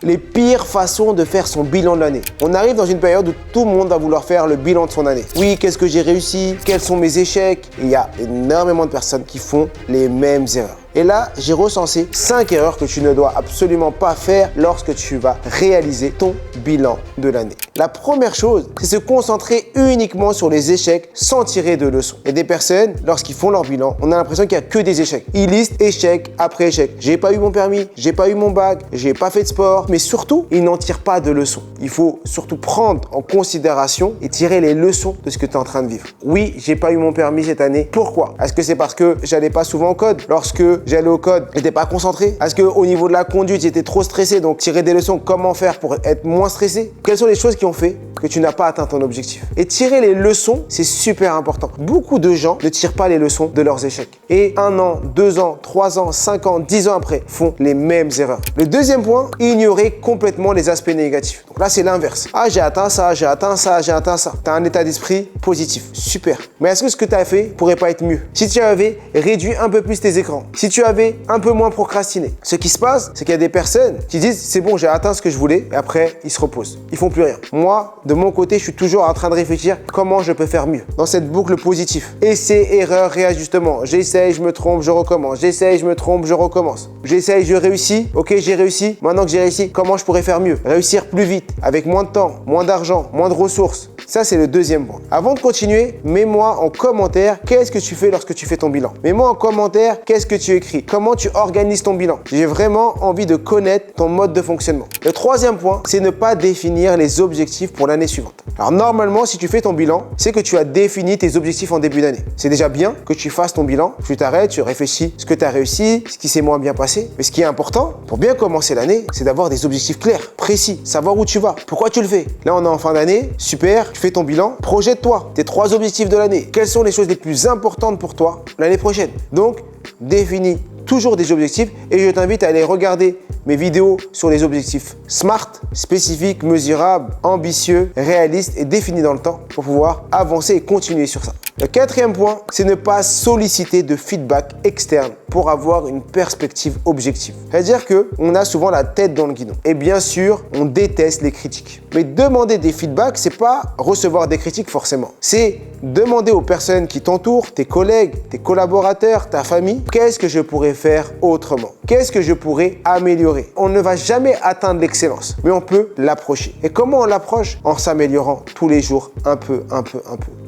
Les pires façons de faire son bilan de l'année. On arrive dans une période où tout le monde va vouloir faire le bilan de son année. Oui, qu'est-ce que j'ai réussi? Quels sont mes échecs? Il y a énormément de personnes qui font les mêmes erreurs. Et là, j'ai recensé 5 erreurs que tu ne dois absolument pas faire lorsque tu vas réaliser ton bilan de l'année. La première chose, c'est se concentrer uniquement sur les échecs sans tirer de leçons. Il y a des personnes, lorsqu'ils font leur bilan, on a l'impression qu'il n'y a que des échecs. Ils listent échec après échec. J'ai pas eu mon permis, j'ai pas eu mon bac, j'ai pas fait de sport. Mais surtout, ils n'en tirent pas de leçons. Il faut surtout prendre en considération et tirer les leçons de ce que tu es en train de vivre. Oui, j'ai pas eu mon permis cette année. Pourquoi? Est-ce que c'est parce que j'allais pas souvent au code? Lorsque j'allais au code, j'étais pas concentré? Est-ce qu'au niveau de la conduite, j'étais trop stressé? Donc, tirer des leçons, comment faire pour être moins stressé? Quelles sont les choses qui ont fait que tu n'as pas atteint ton objectif? Et tirer les leçons, c'est super important. Beaucoup de gens ne tirent pas les leçons de leurs échecs. Et 1 an, 2 ans, 3 ans, 5 ans, 10 ans après, font les mêmes erreurs. Le deuxième point, ignorer complètement les aspects négatifs. Donc là, c'est l'inverse. Ah, j'ai atteint ça, j'ai atteint ça, j'ai atteint ça. Tu as un état d'esprit positif. Super. Mais est-ce que ce que tu as fait pourrait pas être mieux? Si tu avais réduit un peu plus tes écrans, si tu avais un peu moins procrastiné. Ce qui se passe, c'est qu'il y a des personnes qui disent c'est bon, j'ai atteint ce que je voulais, et après, ils se reposent. Ils font plus rien. Moi, de mon côté, je suis toujours en train de réfléchir comment je peux faire mieux dans cette boucle positive. Essai, erreur, réajustement. J'essaye, je me trompe, je recommence. J'essaye, je me trompe, je recommence. J'essaye, je réussis. Ok, j'ai réussi. Maintenant que j'ai réussi, comment je pourrais faire mieux? Réussir plus vite, avec moins de temps, moins d'argent, moins de ressources. Ça, c'est le deuxième point. Avant de continuer, mets-moi en commentaire qu'est-ce que tu fais lorsque tu fais ton bilan. Mets-moi en commentaire qu'est-ce que tu écris. Comment tu organises ton bilan. J'ai vraiment envie de connaître ton mode de fonctionnement. Le troisième point, c'est ne pas définir les objectifs pour l'année suivante. Alors normalement, si tu fais ton bilan, c'est que tu as défini tes objectifs en début d'année. C'est déjà bien que tu fasses ton bilan, tu t'arrêtes, tu réfléchis ce que tu as réussi, ce qui s'est moins bien passé. Mais ce qui est important, pour bien commencer l'année, c'est d'avoir des objectifs clairs, précis, savoir où tu vas, pourquoi tu le fais. Là, on est en fin d'année, super, tu fais ton bilan, projette-toi tes 3 objectifs de l'année. Quelles sont les choses les plus importantes pour toi l'année prochaine? Donc, définis toujours des objectifs et je t'invite à aller regarder mes vidéos sur les objectifs SMART, spécifiques, mesurables, ambitieux, réalistes et définis dans le temps pour pouvoir avancer et continuer sur ça. Le quatrième point, c'est ne pas solliciter de feedback externe pour avoir une perspective objective. C'est-à-dire qu'on a souvent la tête dans le guidon. Et bien sûr, on déteste les critiques. Mais demander des feedbacks, c'est pas recevoir des critiques forcément. C'est demander aux personnes qui t'entourent, tes collègues, tes collaborateurs, ta famille, qu'est-ce que je pourrais faire autrement? Qu'est-ce que je pourrais améliorer? On ne va jamais atteindre l'excellence, mais on peut l'approcher. Et comment on l'approche? En s'améliorant tous les jours, un peu.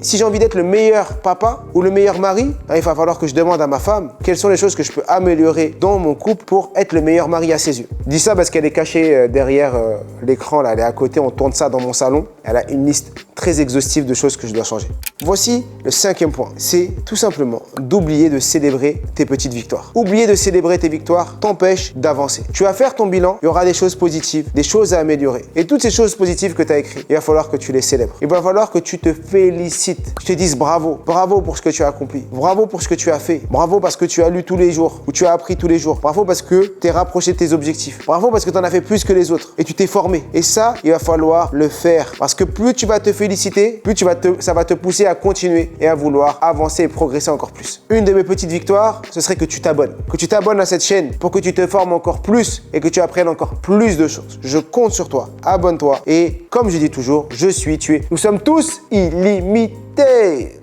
Si j'ai envie d'être le meilleur papa ou le meilleur mari, il va falloir que je demande à ma femme quelles sont les choses que je peux améliorer dans mon couple pour être le meilleur mari à ses yeux. Je dis ça parce qu'elle est cachée derrière l'écran, là, elle est à côté, on tourne ça dans mon salon. Elle a une liste très exhaustive de choses que je dois changer. Voici le 5e point, c'est tout simplement d'oublier de célébrer tes petites victoires. Oublier de célébrer tes victoires t'empêche d'avancer. Tu vas faire ton bilan, il y aura des choses positives, des choses à améliorer. Et toutes ces choses positives que tu as écrites, il va falloir que tu les célèbres. Il va falloir que tu te félicites, que tu te dises bravo. Bravo pour ce que tu as accompli. Bravo pour ce que tu as fait. Bravo parce que tu as lu tous les jours ou tu as appris tous les jours. Bravo parce que tu es rapproché de tes objectifs. Bravo parce que tu en as fait plus que les autres et tu t'es formé. Et ça, il va falloir le faire parce que plus tu vas te féliciter, plus ça va te pousser à continuer et à vouloir avancer et progresser encore plus. Une de mes petites victoires, ce serait que tu t'abonnes. Que tu t'abonnes à cette chaîne pour que tu te formes encore plus et que tu apprennes encore plus de choses. Je compte sur toi. Abonne-toi et comme je dis toujours, je suis tué. Nous sommes tous illimités.